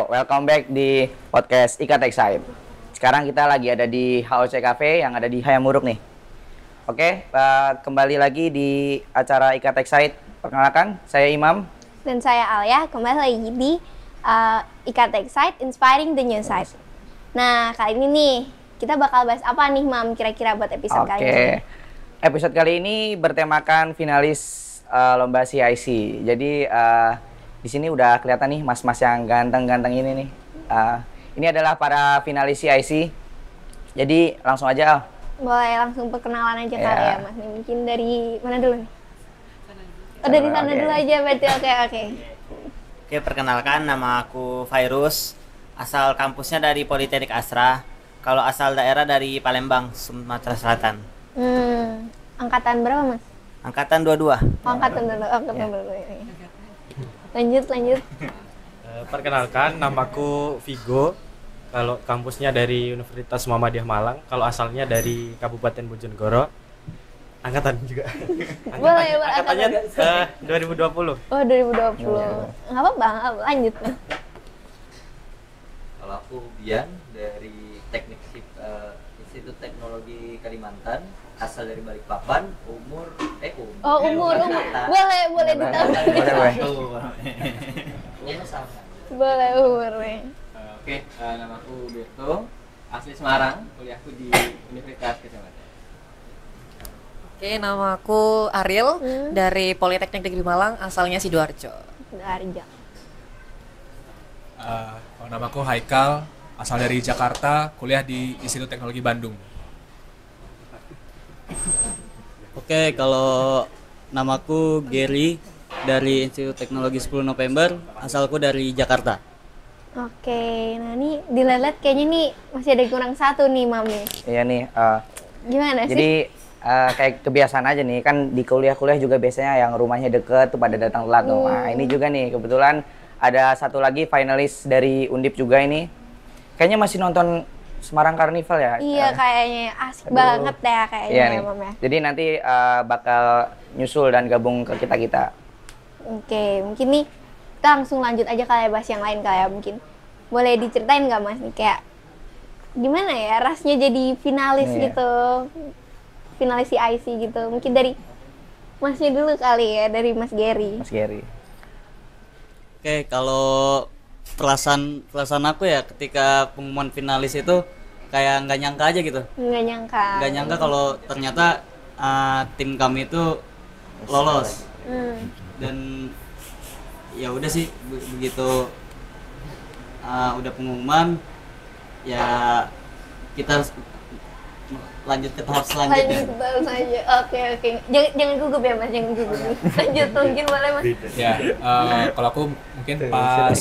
welcome back di podcast Ikat Excite. Sekarang kita lagi ada di HOC Cafe yang ada di Hayamuruk nih. Oke, kembali lagi di acara Ikat Excite. Perkenalkan, saya Imam. Dan saya Alia, kembali lagi di Ikat Excite, Inspiring the New Side. Nah, kali ini nih, kita bakal bahas apa nih, Mam, kira-kira buat episode kali ini? Episode kali ini bertemakan finalis lomba CIC. Jadi di sini udah kelihatan nih mas-mas yang ganteng-ganteng ini nih. Ini adalah para finalis CIC. Jadi langsung aja Al. Boleh langsung perkenalan aja kali ya Mas. Nih, mungkin dari mana dulu nih? Oh, dari sana dulu aja berarti. Oke. Oke, perkenalkan nama aku Fairuz. Asal kampusnya dari Politeknik Astra. Kalau asal daerah dari Palembang, Sumatera Selatan. Angkatan berapa Mas? Angkatan 22. Angkatan dulu. Lanjut. Perkenalkan, namaku Vigo. Kalau kampusnya dari Universitas Muhammadiyah Malang, kalau asalnya dari Kabupaten Bojonegoro. Angkatan juga. Boleh, Angkatannya 2020. Oh, 2020. Nggak apa-apa, lanjut. Kalau aku Bian dari Institut Teknologi Kalimantan, asal dari Balikpapan, umur. Umur. Boleh ditambah. Umur sama. Boleh umurnya. Oke, nama aku Berto, asli Semarang, kuliahku di Universitas Kesehatan. Oke, nama aku Ariel dari Politeknik Negeri Malang, asalnya Sidoarjo. Nama aku Haikal, asal dari Jakarta, kuliah di Institut Teknologi Bandung. Oke, kalau namaku Gary dari Institut Teknologi 10 November, asalku dari Jakarta. Oke, nah ini dilihat kayaknya nih masih ada kurang satu nih Mami. Iya nih. Gimana sih? Jadi kayak kebiasaan aja nih, kan di kuliah-kuliah juga biasanya yang rumahnya deket tuh pada datang telat tuh. Nah ini juga nih, kebetulan ada satu lagi finalis dari Undip juga ini. Kayaknya masih nonton Semarang Carnival ya? Iya, kayaknya asik banget ya kayaknya iya ya, Mam ya. Jadi nanti bakal nyusul dan gabung ke kita-kita. Oke, mungkin nih kita langsung lanjut aja kali ya, bahas yang lain kali ya mungkin. Boleh diceritain nggak Mas nih kayak gimana ya rasanya jadi finalis gitu, finalis CIC gitu. Mungkin dari Masnya dulu kali ya, dari Mas Gary. Oke, kalau perasaan aku ya ketika pengumuman finalis itu kayak nggak nyangka aja gitu. Nggak nyangka kalau ternyata tim kami itu lolos. Dan ya udah sih begitu udah pengumuman ya kita lanjut ke tahap selanjutnya. Oke. Jangan gugup ya Mas, jangan gugup. Lanjut mungkin boleh Mas. Ya, kalau aku mungkin pas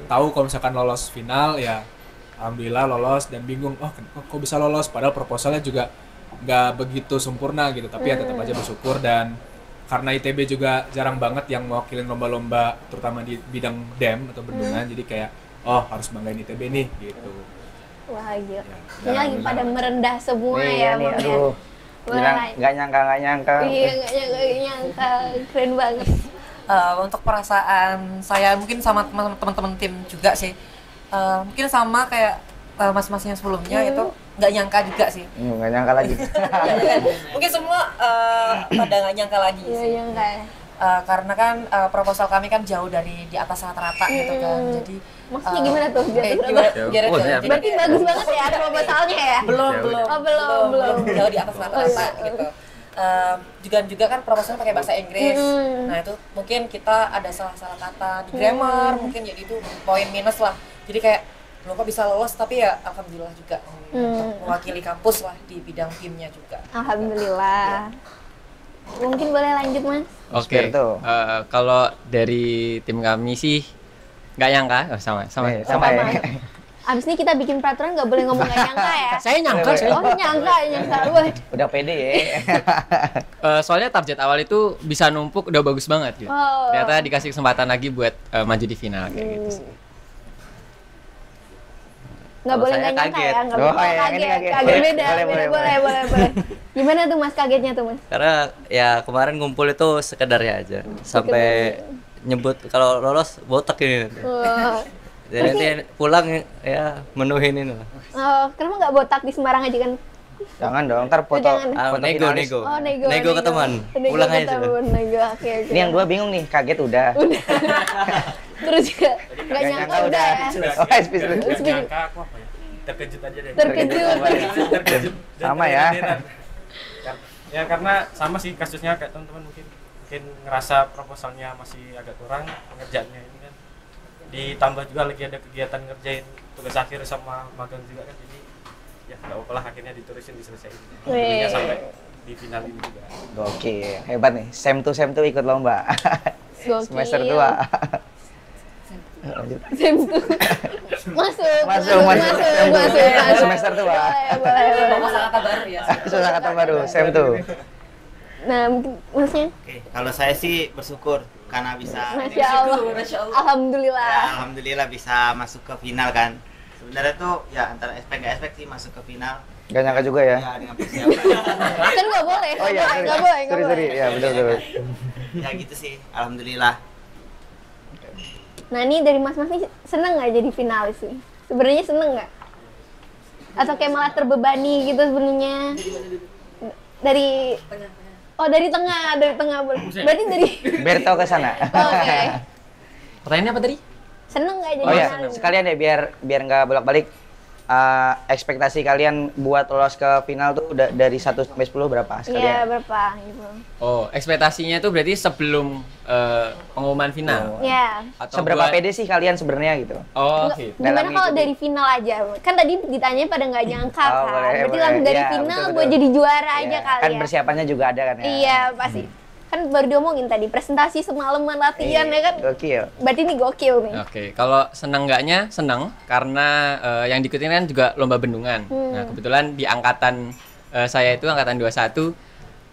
tahu kalau misalkan lolos final ya alhamdulillah lolos dan bingung, kok bisa lolos padahal proposalnya juga nggak begitu sempurna gitu, tapi ya tetap aja bersyukur. Dan karena ITB juga jarang banget yang mewakilin lomba-lomba terutama di bidang DEM atau bendungan, jadi kayak harus banggain ITB nih gitu. Wah gila, ini lagi pada merendah semua ya Mam ya. Nggak nyangka. Iya, nggak nyangka, keren banget. Untuk perasaan saya mungkin sama teman-teman tim juga sih. Mungkin sama kayak mas-mas yang sebelumnya itu nggak nyangka juga sih. Nggak nyangka lagi. Mungkin semua pada nggak nyangka lagi sih. Karena kan proposal kami kan jauh dari di atas rata-rata gitu kan. Jadi maksudnya gimana tuh? Berarti bagus banget ya proposalnya ya? Belum. Jauh di atas rata-rata gitu. Juga kan proposalnya pakai bahasa Inggris. Nah itu mungkin kita ada salah-salah kata di grammar, mungkin jadi itu poin minus lah. Jadi kayak lo kok bisa lolos, tapi ya alhamdulillah juga untuk mewakili kampus lah di bidang timnya juga. Alhamdulillah. Mungkin boleh lanjut Mas. Oke. Kalau dari tim kami sih nggak nyangka, sama. Abis ini kita bikin peraturan nggak boleh ngomong nggak nyangka ya. Saya nyangka. Nyangka. Boleh. Udah pede ya. Soalnya target awal itu bisa numpuk udah bagus banget gitu. Ternyata dikasih kesempatan lagi buat maju di final kayak gitu sih. Nggak boleh nggak nyangka ya, nggak boleh kaget beda. Boleh. Gimana tuh Mas kagetnya tuh Mas? Karena ya kemarin ngumpul itu sekedar ya aja, sampai nyebut kalau lolos botak ini. Jadi nanti pulang ya menuhin ini lah. Oh, kenapa nggak botak di Semarang aja kan? Jangan dong, ntar foto. Jangan. foto Nego, finalis. nego. Oh, nego. Nego ke teman. Nego Pulang ke aja sudah. teman, nego. Oke, oke. Ini yang dua bingung nih, kaget udah. Terus juga nggak nyangka udah ya. Oh, speech dulu. Nggak nyangka aku apa ya? Terkejut aja deh. Terkejut. Sama ya. Ya karena sama sih kasusnya kayak teman-teman mungkin ngerasa proposalnya masih agak kurang pengerjaannya ini kan. Ditambah juga lagi ada kegiatan ngerjain tugas akhir sama magang juga kan, jadi ya nggak apa-apa lah, akhirnya ditulisin diselesaikan. Akhirnya sampai di final ini juga. Gokil, hebat nih. Sem tuh ikut lomba. Gokil. Semester 2. Sem tuh. Masuk. Semester 2. Boleh. Kosakata baru ya. Kata baru, sem tuh. Nah, mungkin maksudnya Oke, kalau saya sih bersyukur karena bisa Masya Allah. Alhamdulillah. ya, alhamdulillah bisa masuk ke final kan. Sebenarnya tuh ya antara expect nggak expect sih masuk ke final. Gak nyangka juga ya. Ya dengan persiapan. Kan nggak boleh. Oh iya, nggak boleh. sorry. Ya, betul. Ya gitu sih, alhamdulillah. Nah, ini dari Mas nih seneng nggak jadi finalis nih? Sebenarnya seneng nggak? Atau kayak malah terbebani gitu sebenarnya? Dari dari tengah boleh. Berarti dari Berto ke sana. Oke. Pertanyaannya apa tadi? Seneng nggak jadi Oh ya, finalis? sekalian deh biar nggak bolak-balik. Ekspektasi kalian buat lolos ke final tuh dari 1 sampai 10 berapa Iya, sekalian? berapa gitu. Oh, ekspektasinya itu berarti sebelum pengumuman final. Iya. Atau Seberapa buat- pede sih kalian sebenarnya gitu? Oh, Nggak- gitu. Gimana Dalam kalau mengikuti. dari final aja? Kan tadi ditanya pada nggak nyangka Oh, kan. boleh, Berarti boleh. langsung dari Iya, final betul. buat jadi juara aja Iya, kali kan ya. persiapannya juga ada kan ya? Iya, pasti. Kan baru diomongin tadi presentasi semalaman latihan ya kan. Gokil. Berarti ini gokil nih. Oke, kalau seneng nggaknya seneng karena yang diikutin kan juga lomba bendungan. Nah, kebetulan di angkatan saya itu angkatan 21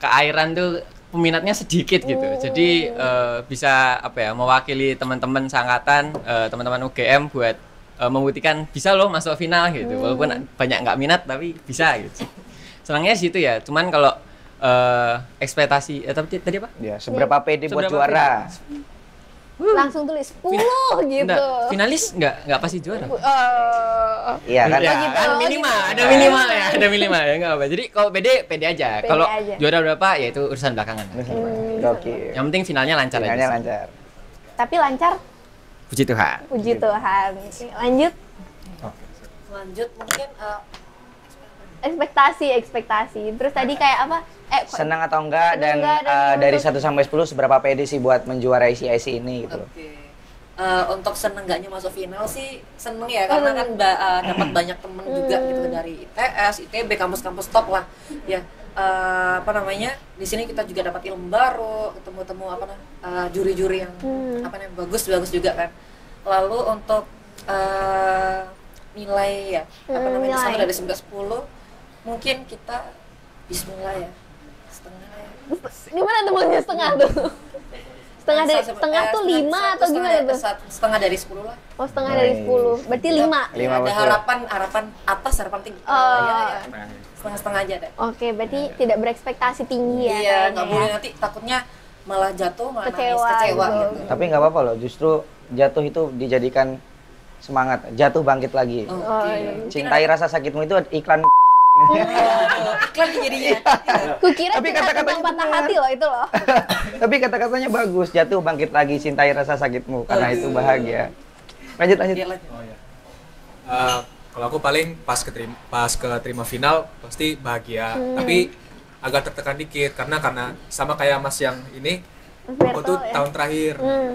keairan tuh peminatnya sedikit gitu. Jadi bisa apa ya, mewakili teman-teman seangkatan, teman-teman UGM buat membuktikan bisa loh masuk final gitu. Walaupun banyak nggak minat tapi bisa gitu. Senangnya sih itu ya. Cuman kalau ekspektasi tadi apa? Ya, seberapa pede buat Seberapa juara? Langsung tulis 10 gitu. Nggak, finalis nggak pasti juara. Iya kan? Ya, gitu, kan oh minimal, gitu. ada minimal ya, ada minimal ya, nggak apa. Jadi kalau pede aja. Pede Kalau aja. juara berapa ya itu urusan belakangan. Gokil. Yang penting finalnya lancar Finalnya aja. lancar. Tapi lancar, Puji Tuhan. puji Tuhan. Oke, lanjut. Lanjut mungkin Ekspektasi. Terus tadi kayak apa? Senang atau enggak Senang dan enggak, dan dari untuk- 1 sampai 10 seberapa pede sih buat menjuarai IC ini gitu loh. oke. Untuk seneng nggaknya masuk final sih seneng ya, karena kan dapat banyak temen juga gitu dari ITS, ITB, kampus-kampus top lah ya. Apa namanya, di sini kita juga dapat ilmu baru, ketemu juri-juri yang bagus juga kan. Lalu untuk nilai ya, Nilai. sama dari 9-10 mungkin kita bismillah ya, setengah ya. Gimana tuh maksudnya setengah tuh? Setengah tuh 5 atau gimana tuh? Setengah dari 10 lah. Oh, setengah dari 10. Berarti 5. Lima Ada betul. harapan atas, harapan tinggi. Oh. Ya. Setengah aja deh. Oke, berarti tidak berekspektasi tinggi ya. Iya, kayaknya nggak ya. boleh nanti takutnya malah jatuh, malah Kecewa nangis, kecewa gitu. gitu. Tapi nggak apa-apa loh, justru jatuh itu dijadikan semangat. Jatuh bangkit lagi. Oh, iya. Cintai rasa sakitmu itu iklan. Iklan nih jadinya. Kukira Tapi kita kata-katanya tentang patah benar. hati loh itu loh. Tapi kata-katanya bagus, jatuh bangkit lagi, cintai rasa sakitmu karena itu bahagia. Lanjut. Iya, lanjut. Oh ya. Kalau aku paling pas keterima final pasti bahagia, tapi agak tertekan dikit karena sama kayak Mas yang ini, Mas aku tuh Berto, ya? tahun terakhir Hmm.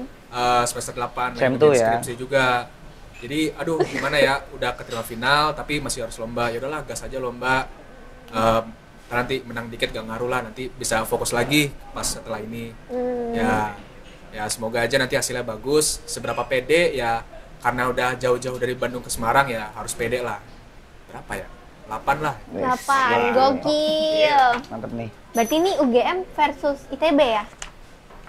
semester 8 Sem lagi tuh ngerjain ya? skripsi juga. Jadi aduh gimana ya, udah keterima final tapi masih harus lomba. Ya udahlah, gas aja lomba. Nanti menang dikit gak ngaruh lah, nanti bisa fokus lagi pas setelah ini. Ya semoga aja nanti hasilnya bagus. Seberapa pede ya, karena udah jauh-jauh dari Bandung ke Semarang ya harus pede lah. Berapa ya? 8 lah. 8, gokil. Mantap nih. Berarti ini UGM versus ITB ya?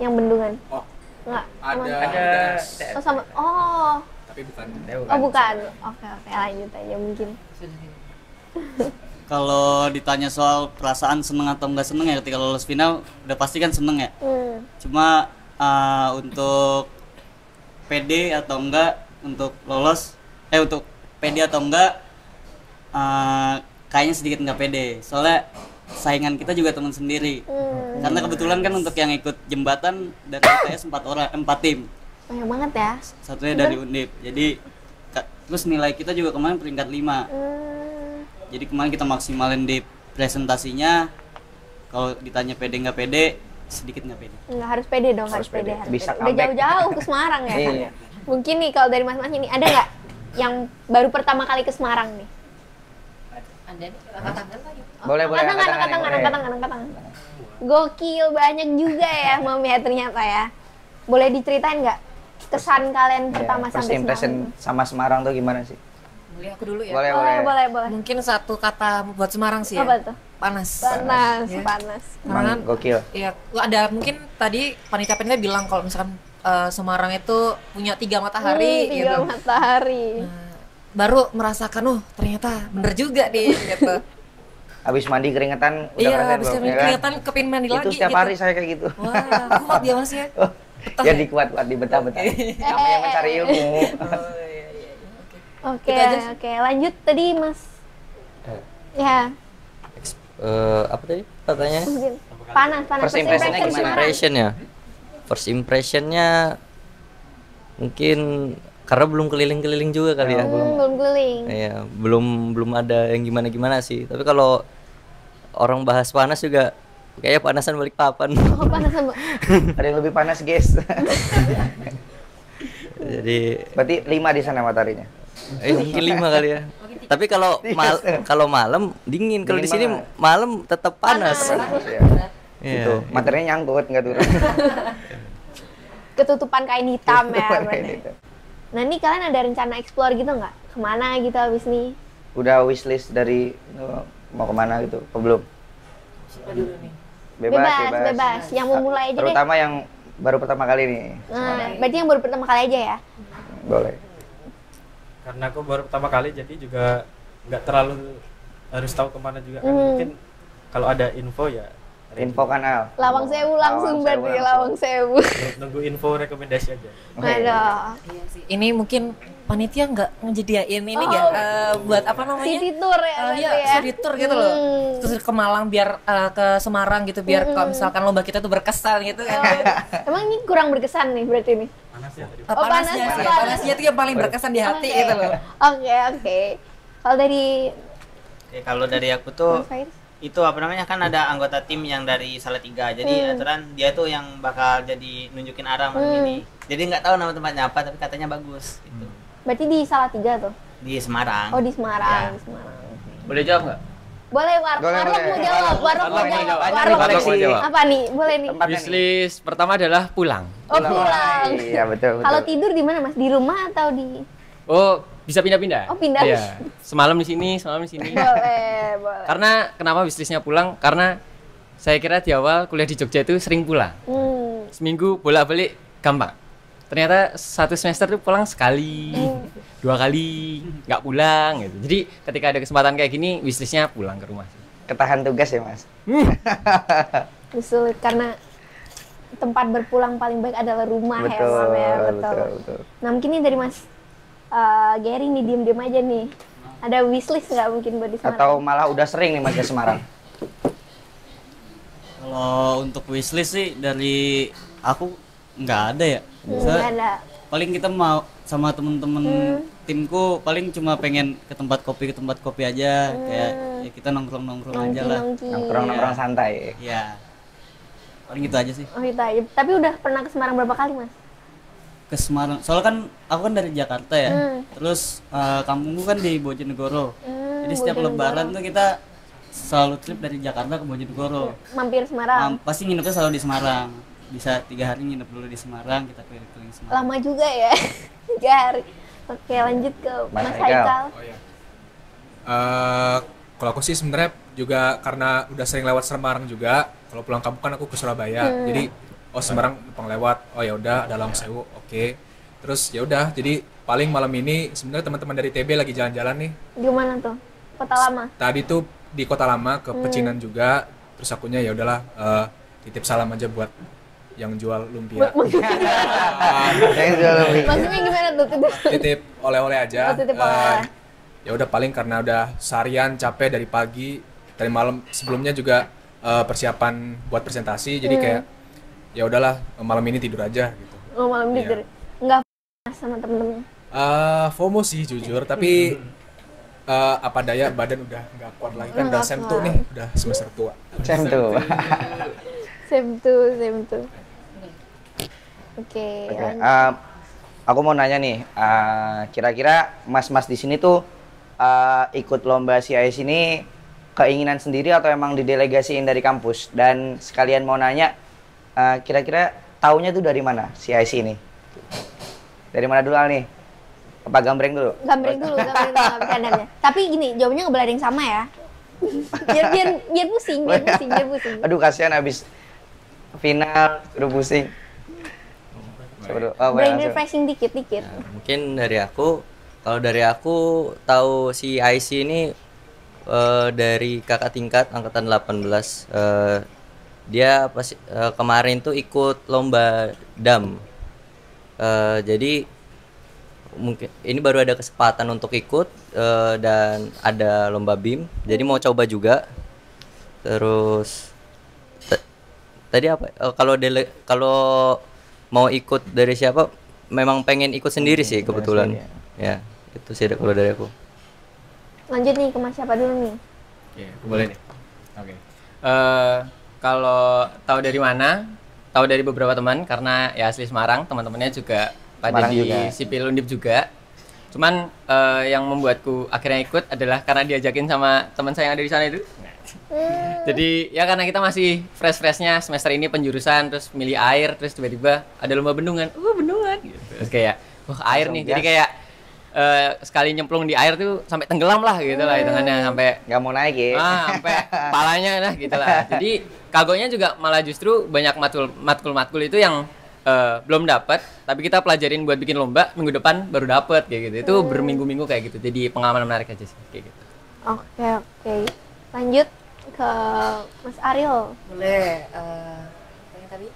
Yang bendungan? Oh, Enggak? ada Oh, sama. Oh. tapi bukan. Oh, bukan. Oke, lanjut aja mungkin. Kalau ditanya soal perasaan seneng atau enggak seneng ya ketika lolos final, udah pasti kan seneng ya. Cuma untuk PD atau enggak untuk lolos untuk pede atau enggak, kayaknya sedikit nggak pede. Soalnya saingan kita juga teman sendiri. Karena kebetulan kan untuk yang ikut jembatan dari ITS 4 tim. Banyak banget ya. Satunya dari Undip. Jadi terus nilai kita juga kemarin peringkat 5. Jadi kemarin kita maksimalin di presentasinya. Kalau ditanya pede nggak pede, sedikit nggak pede. Nggak harus pede dong, harus pede. Bisa Udah jauh-jauh ke Semarang ya. Iya. Mungkin nih kalau dari mas-mas ini ada nggak yang baru pertama kali ke Semarang nih? Ada nih, angkat tangan lagi. Boleh, boleh. Angkat angkat tangan, boleh. angkat tangan. Gokil, banyak juga ya Mam ya ternyata ya. Boleh diceritain nggak kesan kalian pertama First sampai impression Semarang? sama Semarang tuh gimana sih? Boleh aku dulu ya. Boleh, boleh. Boleh. Mungkin satu kata buat Semarang sih ya. Apa tuh? Panas. Panas, Ya. panas. Emang Karena gokil. Iya, ada mungkin tadi panitia bilang kalau misalkan Semarang itu punya 3 matahari Tiga gitu. matahari. Nah, baru merasakan ternyata bener juga nih gitu. Habis mandi keringetan udah Iya, ngerasain habis belum, ya kan? kelihatan kepin mandi Itu lagi setiap gitu. hari saya kayak gitu. Wah, kuat dia Mas ya. Betah Jadi kuat-kuat di betah-betah. Namanya mencari ilmu. Oh, iya. Oke, Itu aja sih. oke. Lanjut tadi Mas. Ya, Apa tadi katanya? mungkin panas. First impression-nya Semarang. gimana? Impression ya. First impressionnya mungkin karena belum keliling-keliling juga kali ya. Belum keliling. Iya, belum ada yang gimana-gimana sih. Tapi kalau orang bahas panas juga kayaknya panasan Balikpapan. Oh, panas Bu. Ada yang lebih panas, guys. Jadi Berarti 5 di sana mataharinya. mungkin 5 kali ya. Tapi kalau malam dingin. Kalau di Dingin sini banget. malam tetap panas. Ya. Iya. Itu, materinya nyangkut nggak turun. Ketutupan kain hitam ya. Ketutupan kain berarti. hitam. Nah, ini kalian ada rencana explore gitu nggak? Kemana gitu abis nih? Udah wishlist dari mau kemana gitu? Apa belum? Siapa dulu nih? Bebas. Yang mau mulai aja deh. Terutama yang baru pertama kali nih. Nah, berarti yang baru pertama kali aja ya? Boleh. Karena aku baru pertama kali jadi juga nggak terlalu harus tahu kemana juga kan. Mungkin kalau ada info ya Info kanal. Lawang Sewu langsung berarti, Lawang Sewu. nunggu info rekomendasi aja. Aduh. Iya sih. Ini mungkin panitia nggak ngejadiin ini nggak buat apa namanya? City tour ya berarti Iya, ya? city tour gitu loh. Terus ke Malang biar ke Semarang gitu biar kalau misalkan lomba kita tuh berkesan gitu kan. Emang ini kurang berkesan nih berarti nih? Panas ya tadi. Panasnya sih, panasnya tuh yang paling berkesan di hati gitu loh. Oke. Kalau dari Oke, kalau dari aku tuh Mas Faiz? itu apa namanya kan ada anggota tim yang dari Salatiga. Jadi aturan dia tuh yang bakal jadi nunjukin arah malam ini. Jadi nggak tahu nama tempatnya apa tapi katanya bagus gitu. Berarti di Salatiga tuh? Di Semarang. Oh, di Semarang. Ya. Di Semarang. Boleh jawab nggak? Boleh, Boleh, Warlock boleh. mau jawab. Warlock mau Warlock mau jawab. jawab. Warlock. Warlock mau jawab. Apa nih? Boleh nih. Tempatnya nih. Wishlist pertama adalah pulang. Oh, pulang. Iya, betul. Kalau tidur di mana, Mas? Di rumah atau di Oh, bisa pindah-pindah? Oh, pindah. Iya. Semalam di sini, semalam di sini. Boleh. Karena kenapa wishlistnya pulang? Karena saya kira di awal kuliah di Jogja itu sering pulang. Seminggu bolak-balik gampang. Ternyata 1 semester tuh pulang sekali, 2 kali, nggak pulang gitu. Jadi ketika ada kesempatan kayak gini, wishlistnya pulang ke rumah. Ketahan tugas ya, Mas. sulit karena tempat berpulang paling baik adalah rumah ya, Mam ya. betul. Nah, mungkin ini dari Mas Gary nih, diem-diem aja nih. Ada wishlist nggak mungkin buat di Semarang? Atau malah udah sering nih Mas ke Semarang? Kalau untuk wishlist sih dari aku nggak ada ya. Nggak ada. Paling kita mau sama temen-temen timku paling cuma pengen ke tempat kopi aja, kayak ya kita nongkrong aja lah. Nongkrong-nongkrong santai. Iya. Paling gitu aja sih. Oh, itu aja. Tapi udah pernah ke Semarang berapa kali, Mas? Ke Semarang. Soalnya kan aku kan dari Jakarta ya. Terus kampungku kan di Bojonegoro. Jadi setiap Lebaran tuh kita selalu trip dari Jakarta ke Bojonegoro. Mampir Semarang. Pasti nginepnya selalu di Semarang. Bisa 3 hari nginep dulu di Semarang, kita keliling Semarang. Lama juga ya. 3 hari. Oke, lanjut ke Mas Mas Haikal. Haikal. Oh ya. Kalau aku sih sebenarnya juga karena udah sering lewat Semarang juga. Kalau pulang kampung kan aku ke Surabaya. Jadi Semarang numpang lewat. Oh ya udah ada Lawang Sewu. Oke. Terus ya udah. Jadi paling malam ini sebenarnya teman-teman dari TB lagi jalan-jalan nih. Di mana tuh? Kota Lama. Tadi tuh di Kota Lama ke Pecinan juga. Terus akunya ya udahlah titip salam aja buat yang jual lumpia. Yang jual lumpia. Maksudnya gimana tuh? Titip oleh-oleh aja. Oh, titip oleh-oleh. Ya udah paling karena udah seharian capek dari pagi, dari malam sebelumnya juga persiapan buat presentasi, jadi kayak ya udahlah malam ini tidur aja gitu. Oh, malam Iya. tidur. Enggak sama temen-temen. FOMO sih jujur, tapi apa daya badan udah nggak kuat lagi kan, udah Nggak sem kuat. tuh nih, udah semester tua. Sem tuh. Same tuh. Oke. Oke, aku mau nanya nih, kira-kira mas-mas di sini tuh ikut lomba CIC ini keinginan sendiri atau emang didelegasiin dari kampus? Dan sekalian mau nanya, kira-kira taunya tuh dari mana CIC ini? Dari mana dulu Al nih? Apa gambreng dulu? Gambreng dulu bercandanya. Tapi gini, jawabannya nggak boleh ada yang sama ya. biar pusing. Aduh kasihan abis final udah pusing. Coba dulu. Oh, Brain langsung. refreshing dikit. Mungkin dari aku, kalau dari aku tahu si IC ini dari kakak tingkat angkatan 18. Dia pas kemarin tuh ikut lomba dam. Jadi mungkin ini baru ada kesempatan untuk ikut dan ada lomba BIM. Jadi mau coba juga. Terus tadi apa? Kalau mau ikut dari siapa? Memang pengen ikut sendiri sih kebetulan. Ya, itu sih kalau dari aku. Lanjut nih ke Mas siapa dulu nih? Oke, aku boleh nih. Oke. Kalau tahu dari mana? Tahu dari beberapa teman karena ya asli Semarang, teman-temannya juga pada Semarang di juga. Sipil Undip juga. Cuman yang membuatku akhirnya ikut adalah karena diajakin sama teman saya yang ada di sana itu. Jadi ya karena kita masih fresh-freshnya semester ini penjurusan, terus milih air, terus tiba-tiba ada lomba bendungan. Bendungan gitu. Terus kayak air nih. Jadi kayak sekali nyemplung di air tuh sampai tenggelam lah gitu lah hitungannya, sampai Nggak mau naik ya? sampai palanya lah gitu lah. Jadi kagoknya juga malah justru banyak matkul itu yang belum dapat, tapi kita pelajarin buat bikin lomba, minggu depan baru dapat kayak gitu. Itu berminggu-minggu kayak gitu. Jadi pengalaman menarik aja sih kayak gitu. Oke. Lanjut ke Mas Ariel. Boleh. Yang tadi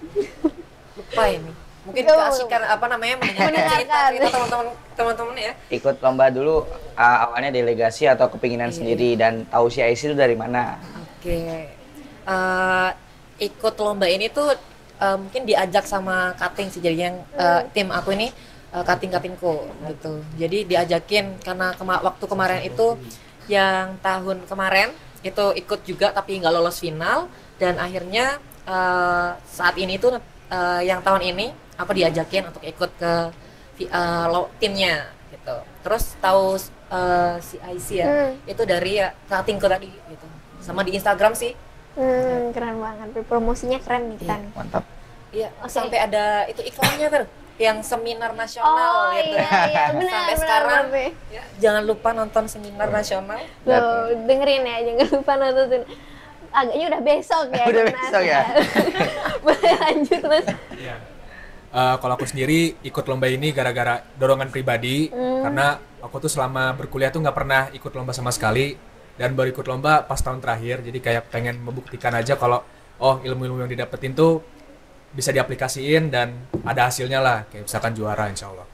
lupa ini. Mungkin keasikan apa namanya mendengarkan cerita teman-teman ya. Ikut lomba dulu awalnya delegasi atau kepinginan sendiri, dan tahu CIC itu dari mana? Oke. Ikut lomba ini tuh mungkin diajak sama cutting sih, jadi yang tim aku ini cuttingku gitu. Jadi diajakin karena waktu kemarin itu yang tahun kemarin itu ikut juga tapi nggak lolos final, dan akhirnya saat ini tuh yang tahun ini aku diajakin untuk ikut ke timnya gitu. Terus tahu CIC ya, itu dari cuttingku tadi gitu. Sama di Instagram sih. Keren banget. Promosinya keren nih kan. Mantap. Iya, sampai ada itu iklannya tuh, yang seminar nasional gitu. Iya, benar. Sampai sekarang ya, jangan lupa nonton seminar nasional. Loh, dengerin ya, jangan lupa nonton. Agaknya udah besok ya. Udah Mas. besok ya? Boleh lanjut Mas. Iya. Kalau aku sendiri ikut lomba ini gara-gara dorongan pribadi, karena aku tuh selama berkuliah tuh nggak pernah ikut lomba sama sekali, dan baru ikut lomba pas tahun terakhir. Jadi kayak pengen membuktikan aja kalau ilmu-ilmu yang didapetin tuh bisa diaplikasiin dan ada hasilnya lah, kayak misalkan juara insya Allah.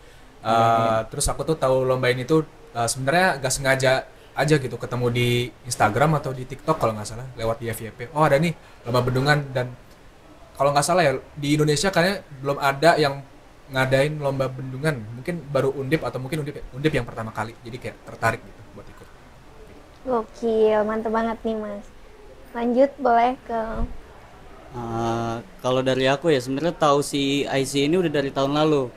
Terus aku tuh tahu lomba ini tuh sebenarnya gak sengaja aja gitu, ketemu di Instagram atau di TikTok kalau nggak salah, lewat di FYP. Oh ada nih lomba bendungan, dan kalau nggak salah ya di Indonesia kayaknya belum ada yang ngadain lomba bendungan, mungkin baru Undip atau mungkin Undip yang pertama kali. Jadi kayak tertarik gitu buat ikut. Gokil, mantep banget nih Mas. Lanjut boleh ke Kalau dari aku ya sebenarnya tahu si IC ini udah dari tahun lalu.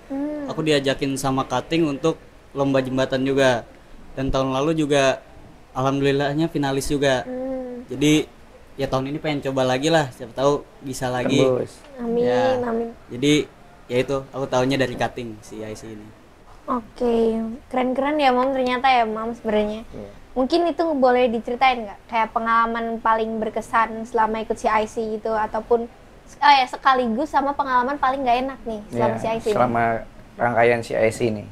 Aku diajakin sama cutting untuk lomba jembatan juga, dan tahun lalu juga alhamdulillahnya finalis juga. Jadi ya tahun ini pengen coba lagi lah, siapa tahu bisa lagi. Tembus. Amin, Ya. amin. Jadi ya itu aku tahunya dari cutting si IC ini. Oke, keren-keren ya Mam ternyata ya Mam sebenarnya. Mungkin itu boleh diceritain nggak? Kayak pengalaman paling berkesan selama ikut CIC gitu, ataupun ya sekaligus sama pengalaman paling nggak enak nih selama CIC ini. Selama rangkaian CIC ini.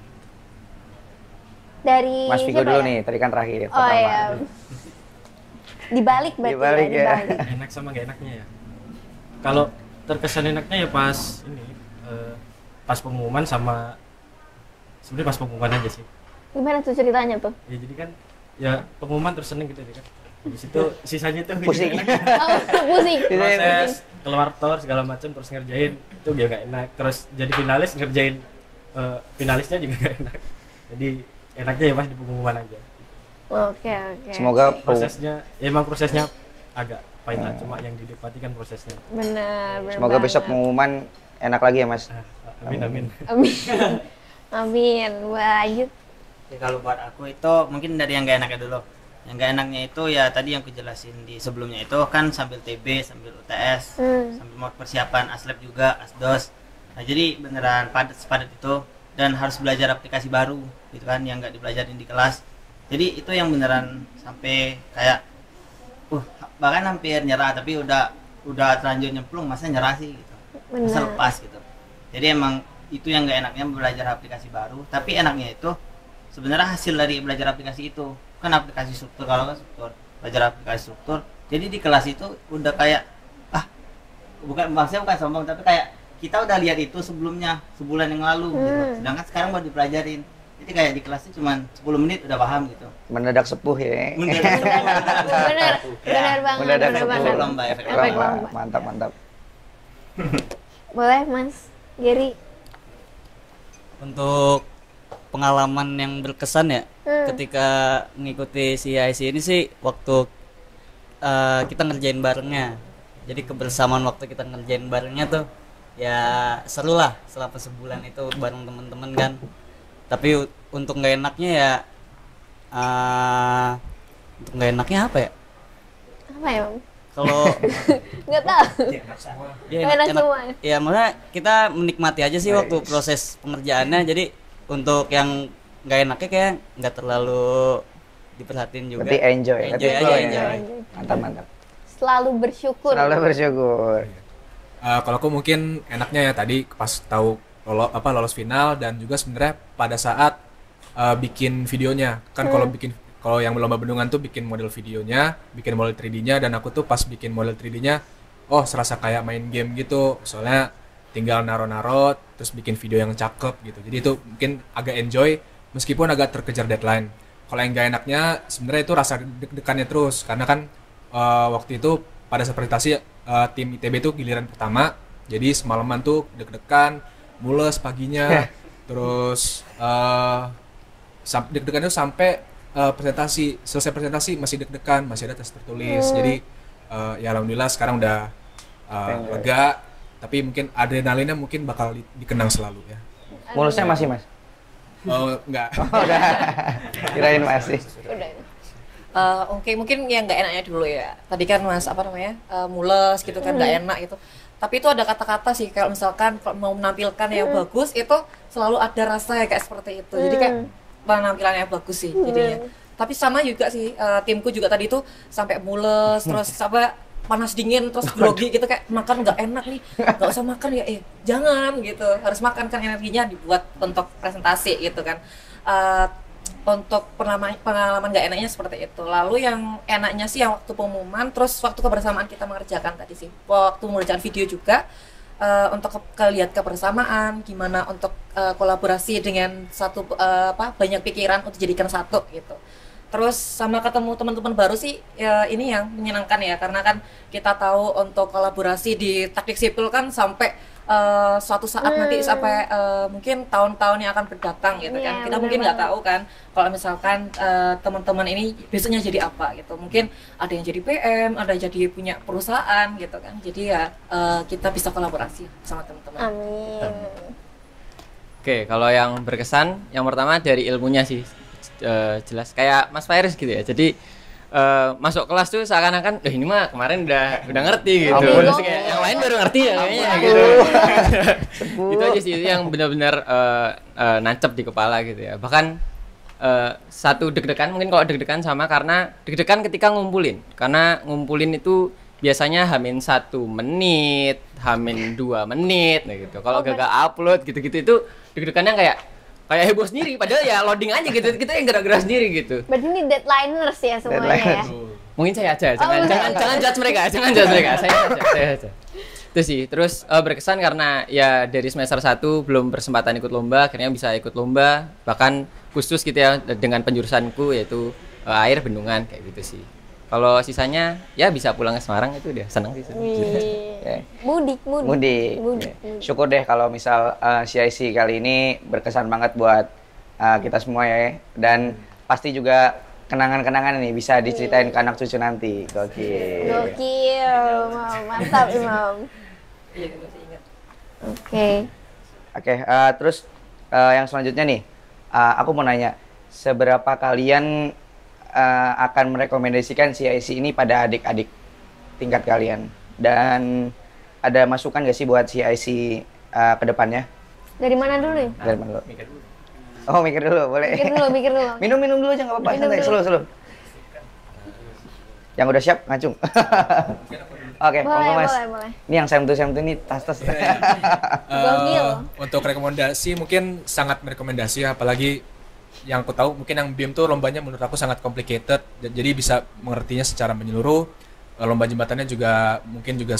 Dari Mas Vigo siapa dulu ya? nih, tadi kan terakhir Oh pertama. iya. Dibalik berarti Dibalik ya. dibalik. Enak sama gak enaknya ya. Kalau terkesan enaknya ya pas ini pas pengumuman sama sebenarnya pas pengumuman aja sih. Gimana tuh ceritanya tuh? Ya jadi kan ya pengumuman terus seneng gitu ya kan. Habis itu sisanya tuh Pusing. Oh, pusing. proses keluar tor segala macam terus ngerjain itu dia gak enak. Terus jadi finalis ngerjain finalisnya juga gak enak. Jadi enaknya ya pas di pengumuman aja. Oke. Semoga Prosesnya ya emang prosesnya agak pahit lah, cuma yang dinikmati kan prosesnya. Benar. semoga besok pengumuman enak lagi ya Mas. Amin. Amin. Amin. Lanjut. Ya, kalau buat aku itu mungkin dari yang gak enaknya dulu. Yang gak enaknya itu ya tadi yang aku jelasin di sebelumnya itu kan sambil TB, sambil UTS, sambil mau persiapan ASLEB juga, ASDOS. Nah jadi beneran padat itu dan harus belajar aplikasi baru gitu kan yang nggak dipelajarin di kelas. Jadi itu yang beneran sampai kayak bahkan hampir nyerah, tapi udah terlanjur nyemplung masa nyerah sih gitu. Masa lepas gitu. Jadi emang itu yang gak enaknya belajar aplikasi baru, tapi enaknya itu sebenarnya hasil dari belajar aplikasi itu kan aplikasi struktur, kalau kan struktur belajar aplikasi struktur. Jadi di kelas itu udah kayak maksudnya bukan sombong, tapi kayak kita udah lihat itu sebelumnya sebulan yang lalu gitu. Sedangkan sekarang baru dipelajarin. Jadi kayak di kelasnya cuma 10 menit udah paham gitu. Mendadak sepuh ya. Benar banget. Mendadak Benar sepuh. banget. Lomba, efek Lomba. Mantap. Boleh Mas Gary. Untuk pengalaman yang berkesan ya ketika mengikuti CIC ini sih waktu kita ngerjain barengnya. Jadi kebersamaan waktu kita ngerjain barengnya tuh ya seru lah selama sebulan itu bareng teman-teman kan. Tapi untuk nggak enaknya ya apa ya? Apa ya? Kalau Nggak tahu. ya, Enak semua. ya maksudnya kita menikmati aja sih waktu proses pengerjaannya. Jadi untuk yang nggak enaknya kayak nggak terlalu diperhatiin juga. Berarti enjoy Enjoy. Mantap. Selalu bersyukur. Kalau aku mungkin enaknya ya tadi pas tahu lolos final, dan juga sebenarnya pada saat bikin videonya kan. Kalau yang lomba bendungan tuh bikin model videonya, bikin model 3D-nya, dan aku tuh pas bikin model 3D-nya serasa kayak main game gitu, soalnya tinggal naro-naro terus bikin video yang cakep gitu. Jadi itu mungkin agak enjoy meskipun agak terkejar deadline. Kalau yang gak enaknya sebenarnya itu rasa deg-degannya terus, karena kan waktu itu pada saat presentasi tim ITB itu giliran pertama, jadi semalaman tuh deg-degan, mules paginya, terus deg-degan itu sampai selesai presentasi masih deg-degan, masih ada tes tertulis. Jadi ya alhamdulillah sekarang udah lega, tapi mungkin adrenalinnya mungkin bakal dikenang selalu ya. Mulusnya masih Mas? Enggak. Udah. Kirain masih. Oke, mungkin yang nggak enaknya dulu ya. Tadi kan Mas mules gitu kan, nggak enak gitu. Tapi itu ada kata-kata sih, kalau misalkan mau menampilkan yang bagus itu selalu ada rasa kayak seperti itu. Jadi kayak penampilannya bagus sih jadinya. Tapi sama juga sih, timku juga tadi tuh sampai mules, terus sampai panas dingin, terus grogi gitu, kayak makan nggak enak nih, nggak usah makan ya, jangan gitu, harus makan kan, energinya dibuat untuk presentasi gitu kan. Untuk pengalaman nggak enaknya seperti itu. Lalu yang enaknya sih yang waktu pengumuman, terus waktu kebersamaan kita mengerjakan tadi sih, waktu mengerjakan video juga. Untuk lihat kebersamaan, gimana untuk kolaborasi dengan banyak pikiran untuk dijadikan satu gitu. Terus sama ketemu teman-teman baru sih ya, ini yang menyenangkan ya, karena kan kita tahu untuk kolaborasi di taktik sipil kan sampai suatu saat nanti sampai mungkin tahun-tahun yang akan berdatang gitu kan. Kita mungkin nggak tahu kan kalau misalkan teman-teman ini besoknya jadi apa gitu. Mungkin ada yang jadi PM, ada yang jadi punya perusahaan gitu kan. Jadi ya kita bisa kolaborasi sama teman-teman. Amin. Oke, kalau yang berkesan, yang pertama dari ilmunya sih jelas kayak Mas Fairis gitu ya. Jadi masuk kelas tuh seakan-akan ini mah kemarin udah ngerti gitu. Terus kayak yang lain baru ngerti ya kayaknya gitu. Itu aja sih, itu yang benar-benar nancep di kepala gitu ya. Bahkan satu deg-degan, mungkin kalau deg-degan sama karena deg-degan ketika ngumpulin. Karena ngumpulin itu biasanya hamin 1 menit, hamin 2 menit gitu. Kalau gagal upload gitu-gitu itu deg-degannya kayak heboh sendiri, padahal ya loading aja gitu, kita yang gerak-gerak sendiri gitu. Berarti ini deadliners ya semuanya ya? Mungkin saya aja, jangan judge mereka, saya aja. Itu sih. Terus berkesan karena ya dari semester 1 belum berkesempatan ikut lomba, akhirnya bisa ikut lomba, bahkan khusus gitu ya dengan penjurusanku yaitu air bendungan kayak gitu sih. Kalau sisanya ya bisa pulang ke Semarang itu udah seneng sih. Mudik. Syukur deh kalau misal CIC kali ini berkesan banget buat kita semua ya. Dan pasti juga kenangan-kenangan ini bisa diceritain ke anak cucu nanti. Gokil. Mantap Imam. Oke, terus yang selanjutnya nih, aku mau nanya, seberapa kalian akan merekomendasikan CIC ini pada adik-adik tingkat kalian? Dan ada masukan gak sih buat CIC ke depannya? Dari mana dulu ya? Dari mana dulu? Oh, mikir dulu, boleh. Mikir dulu. Minum dulu aja nggak apa-apa, santai, slow. Yang udah siap, ngacung. Oke, Mas. Boleh. Ini yang sem tuh ini tas. Untuk rekomendasi mungkin sangat merekomendasi, apalagi yang aku tahu mungkin yang BIM tuh lombanya menurut aku sangat complicated, jadi bisa mengertinya secara menyeluruh. Lomba jembatannya juga mungkin juga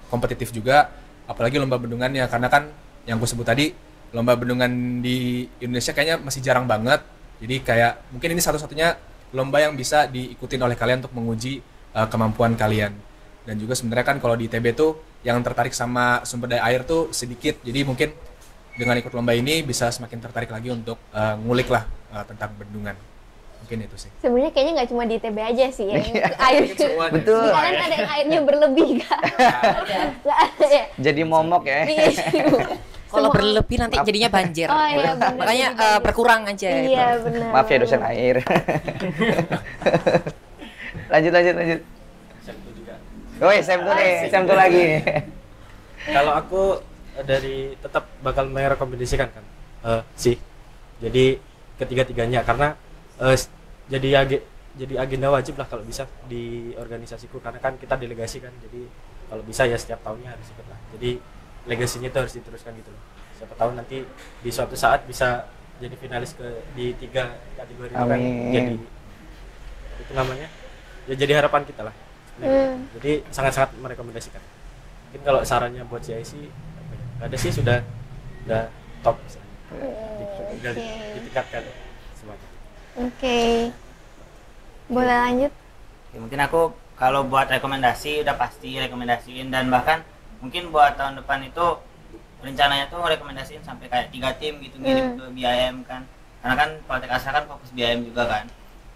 kompetitif juga, apalagi lomba bendungannya, karena kan yang aku sebut tadi lomba bendungan di Indonesia kayaknya masih jarang banget. Jadi kayak mungkin ini satu-satunya lomba yang bisa diikutin oleh kalian untuk menguji kemampuan kalian. Dan juga sebenarnya kan kalau di ITB tuh yang tertarik sama sumber daya air tuh sedikit, jadi mungkin dengan ikut lomba ini bisa semakin tertarik lagi untuk ngulik lah tentang bendungan. Mungkin itu sih. Sebenarnya kayaknya nggak cuma di ITB aja sih ya, air. Betul. Kalian ada yang airnya berlebih nggak? Nggak ada ya. Jadi momok ya. Kalau berlebih nanti jadinya banjir. Oh iya, bener. Makanya berkurang aja. Iya benar. Maaf ya dosen air. lanjut. Woi, Sam tuh lagi. Kalau aku dari tetap bakal merekomendasikan kan sih. Jadi ketiga-tiganya karena jadi agenda wajib lah kalau bisa di organisasiku, karena kan kita delegasi kan. Jadi kalau bisa ya setiap tahunnya harus ikut lah. Jadi legasinya itu harus diteruskan gitu loh. Siapa tahu nanti di suatu saat bisa jadi finalis di 3 kategori itu kan. Jadi itu namanya ya jadi harapan kita lah. Jadi sangat-sangat merekomendasikan. Mungkin kalau sarannya buat CIC ada sih sudah top ditingkatkan semuanya. Oke. Boleh lanjut? Ya, mungkin aku kalau buat rekomendasi udah pasti rekomendasiin, dan bahkan mungkin buat tahun depan itu rencananya tuh rekomendasiin sampai kayak 3 tim gitu ngirim ke BIM kan, karena kan Politek Astra kan fokus BIM juga kan.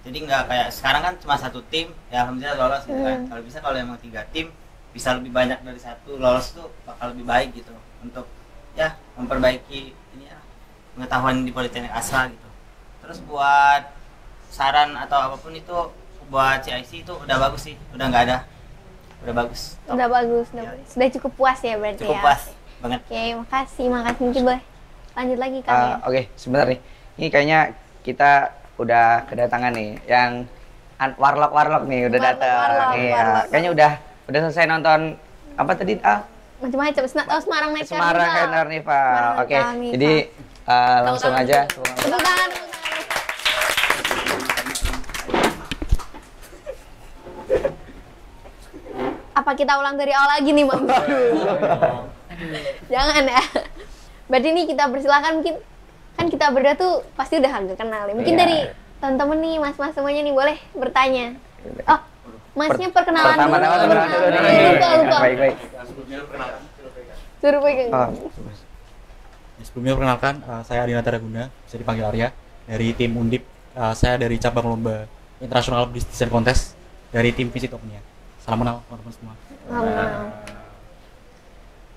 Jadi nggak kayak sekarang kan cuma 1 tim ya alhamdulillah lolos gitu kan. Kalau bisa kalau emang 3 tim bisa lebih banyak dari 1 lolos tuh bakal lebih baik gitu untuk ya memperbaiki ini ya pengetahuan di Politeknik Astra gitu. Terus buat saran atau apapun itu buat CIC itu udah bagus sih, udah nggak ada, udah bagus. Top. Udah bagus. Sudah cukup puas ya berarti cukup ya. puas banget. Oke, makasih. Mungkin boleh lanjut lagi kalian. Oke, sebentar nih. Ini kayaknya kita udah kedatangan nih yang warlock nih udah datang. Iya, kayaknya udah selesai nonton apa tadi? Macam-macam. Semarang Night Carnival. Semarang Carnival. Oke. Jadi langsung aja. Tepuk tangan. Apa kita ulang dari awal lagi nih, Mam? Jangan ya. Berarti ini kita persilakan, mungkin kan kita berdua tuh pasti udah agak kenal nih. Mungkin dari teman-teman nih, mas-mas semuanya nih boleh bertanya. Oh, masnya perkenalan dulu. Lupa. Baik. Suruh pegang. Sebelumnya perkenalkan, saya Adinata Raguna, bisa dipanggil Arya, dari tim Undip. Saya dari cabang lomba International Design Contest dari tim Visit Omnia. Salam kenal teman-teman semua.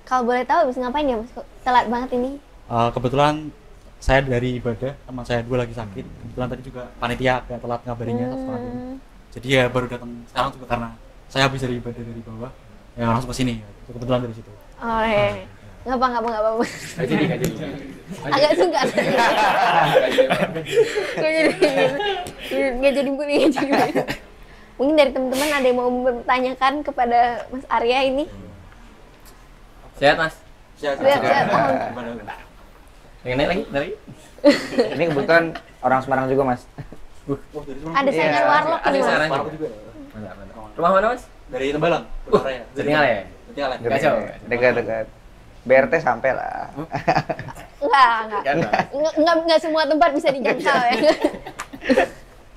Kalau boleh tahu habis ngapain ya, Mas? Kok telat banget ini? Kebetulan saya dari ibadah, teman saya 2 lagi sakit. Kebetulan tadi juga panitia agak telat ngabarinya setelah ini. Jadi ya baru datang sekarang juga karena saya habis dari ibadah dari bawah, ya langsung ke sini. Kebetulan dari situ. Oh iya. Nggak apa-apa. Nggak jadi. Agak sungkan. Nggak jadi bunyi. Mungkin dari teman-teman ada yang mau bertanyakan kepada Mas Arya ini? Sehat, Mas? Sehat. Pengen naik lagi? Ini kebetulan orang Semarang juga, Mas. Ada saingan warlock nih, Mas. Rumah mana, Mas? Dari Tembalang. Tinggal ya? Dekat-dekat. BRT sampai lah. Enggak semua tempat bisa dijangkau ya.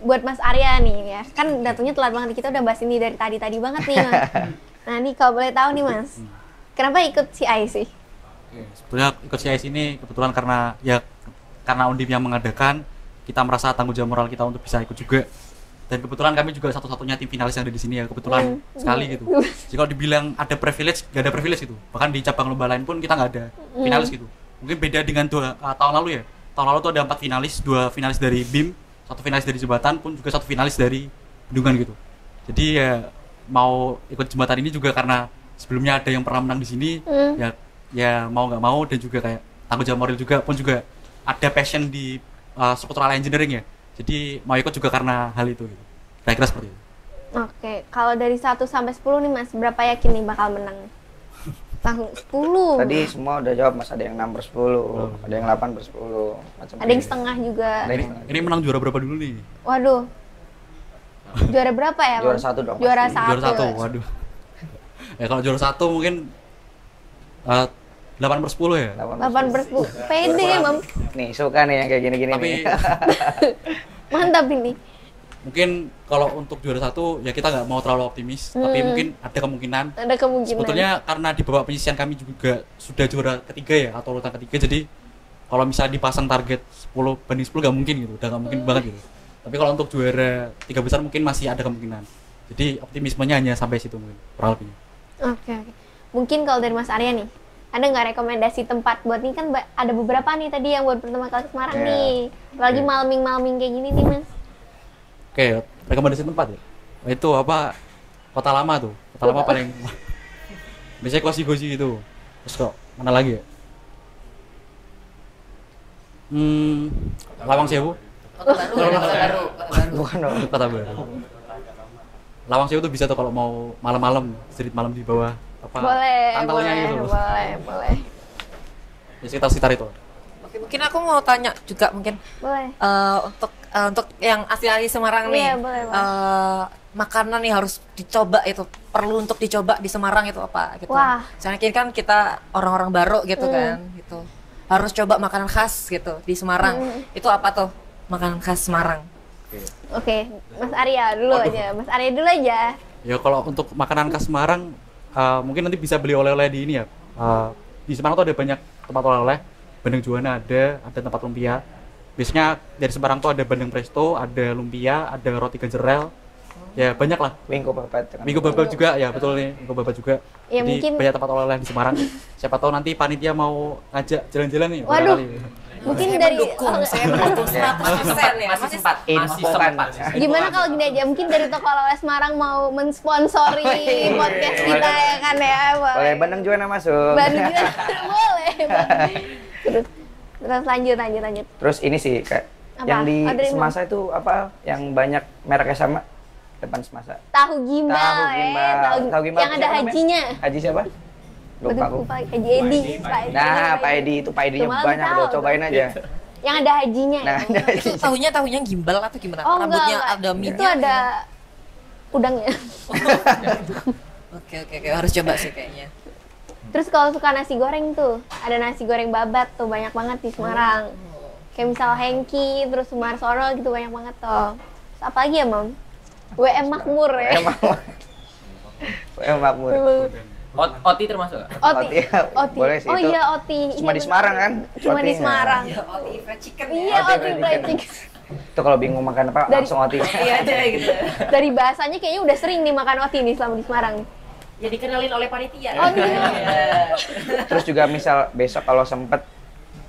Buat Mas Arya nih ya, kan datangnya telat banget, kita udah bahas ini dari tadi banget nih Mas. Nah nih kalau boleh tahu nih Mas, kenapa ikut CIC? Sebenarnya ikut CIC ini kebetulan karena Undip yang mengadakan, kita merasa tanggung jawab moral kita untuk bisa ikut juga. Dan kebetulan kami juga satu-satunya tim finalis yang ada di sini ya, kebetulan sekali gitu. Jadi kalau dibilang ada privilege, gak ada privilege gitu. Bahkan di cabang lomba lain pun kita nggak ada finalis gitu. Mungkin beda dengan tahun lalu ya. Tahun lalu tuh ada 4 finalis, 2 finalis dari BIM, 1 finalis dari jembatan, pun juga 1 finalis dari bendungan gitu. Jadi ya mau ikut jembatan ini juga karena sebelumnya ada yang pernah menang di sini, ya mau nggak mau, dan juga kayak tanggung jawab moral juga, pun juga ada passion di structural engineering ya. Jadi mau ikut juga karena hal itu gitu. Kira-kira seperti itu. Oke, kalau dari 1 sampai 10 nih Mas, berapa yakin nih bakal menang? 10. Tadi semua udah jawab Mas, ada yang 6/10, ada yang 8/10, macam. Ada yang setengah juga. Ini menang juara berapa dulu nih? Waduh. Juara berapa ya, Juara 1 dong. Juara 1. Juara 1, waduh. Ya kalau juara 1 mungkin 8/10 ya? 8/10. Pede, Mam. Nih, suka nih yang kayak gini-gini. Tapi mantap ini. Mungkin kalau untuk juara 1 ya kita nggak mau terlalu optimis, tapi mungkin ada kemungkinan. Sebetulnya karena di babak penyisian kami juga sudah juara ketiga ya, atau urutan ketiga, jadi kalau misalnya dipasang target 10/10 nggak mungkin gitu, udah nggak mungkin banget gitu. Tapi kalau untuk juara 3 besar mungkin masih ada kemungkinan. Jadi optimismenya hanya sampai situ mungkin, kurang lebih. Oke. Mungkin kalau dari Mas Arya nih, ada nggak rekomendasi tempat buat nih, kan ada beberapa nih tadi yang buat pertama kali ke Semarang nih, apalagi malming kayak gini nih Mas. Oke, rekomendasi tempat ya? Itu apa, Kota Lama tuh, Kota Lama paling biasanya gosi-gosi gitu. Terus kok mana lagi ya? Lawang Sewu. Kota Baru. Lawang Sewu tuh bisa tuh kalau mau malam-malam, street malam di bawah apa? Pantelnya gitu. Boleh. Di sekitar itu. Oke, mungkin aku mau tanya juga mungkin. Boleh. Untuk yang asli Semarang nih. Boleh. Makanan nih harus dicoba, itu perlu untuk dicoba di Semarang itu apa gitu. Soalnya kan kita orang-orang baru gitu kan, gitu. Harus coba makanan khas gitu di Semarang. Itu apa tuh makanan khas Semarang? Oke, Mas Arya dulu aja. Ya kalau untuk makanan khas Semarang, mungkin nanti bisa beli oleh-oleh di ini ya. Di Semarang tuh ada banyak tempat oleh-oleh. Bandeng Juwana ada tempat lumpia. Biasanya dari Semarang tuh ada bandeng presto, ada lumpia, ada roti gajerel. Ya banyak lah. Wingko babat juga, ya betul nih, wingko babat juga. Ya, jadi mungkin banyak tempat oleh-oleh di Semarang. Siapa tahu nanti panitia mau ngajak jalan-jalan nih. Waduh. Mungkin saya dari mendukung 100% ya. Masih sempat. Gimana kalau gini aja, mungkin dari toko oleh Semarang mau mensponsori podcast kita ya kan ya. Boleh, Bandeng Juwana masuk. Bandeng Juwana boleh. Terus lanjut. Terus ini sih kayak yang di Semasa itu apa, yang banyak mereknya sama depan Semasa. Tahu gimbal. Tahu gimbal yang ada hajinya. Haji siapa? Lupa aku. Haji Edi. Nah, Pak Edi itu, Pak Edinya banyak loh, cobain aja. Yang ada hajinya. Nah, itu tahunya gimbal atau gimana? Rambutnya enggak. ada minyak. Itu ada udangnya. Oke, harus coba sih kayaknya. Terus kalau suka nasi goreng tuh, ada nasi goreng babat tuh banyak banget di Semarang. Kayak misal Hengki, terus Sumarsono gitu banyak banget tuh. Terus apa lagi ya, Mam? WM Makmur ya. WM Makmur. Oti termasuk nggak? Oti. Boleh sih. Oh iya, Oti. Cuma di Semarang kan? Cuma di Semarang. Oti fried chicken. Iya, Oti fried chicken. Itu kalau bingung makan apa, langsung Oti. Iya aja gitu. Dari bahasanya kayaknya udah sering nih makan Oti nih selama di Semarang. Ya dikenalin oleh panitia. Oh iya. Terus juga misal besok kalau sempet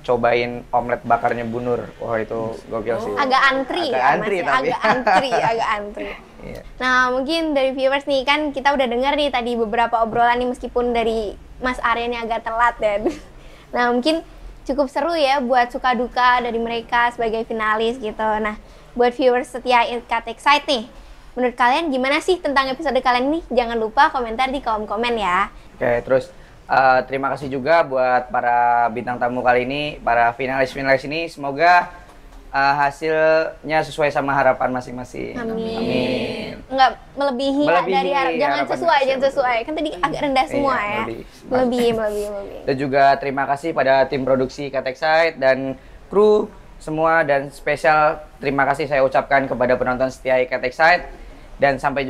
cobain omelet bakarnya Bu Nur. Wah, itu gokil sih. Agak antri. Agak antri. Iya. Nah, mungkin dari viewers nih, kan kita udah dengar nih tadi beberapa obrolan nih, meskipun dari Mas Arya nih agak telat dan nah, mungkin cukup seru ya buat suka duka dari mereka sebagai finalis gitu. Nah, buat viewers setia Cat Excite nih, menurut kalian gimana sih tentang episode kalian ini? Jangan lupa komentar di kolom komen ya. Oke, terus terima kasih juga buat para bintang tamu kali ini, para finalis-finalis ini. Semoga hasilnya sesuai sama harapan masing-masing. Amin. nggak melebihi ya dari jangan harapan sesuai, manusia, jangan sesuai. Kan tadi agak rendah semua ya. Melebihi. Dan juga terima kasih pada tim produksi Catexside dan kru semua, dan spesial terima kasih saya ucapkan kepada penonton setia Catexside, dan sampai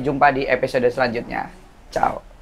jumpa di episode selanjutnya. Ciao.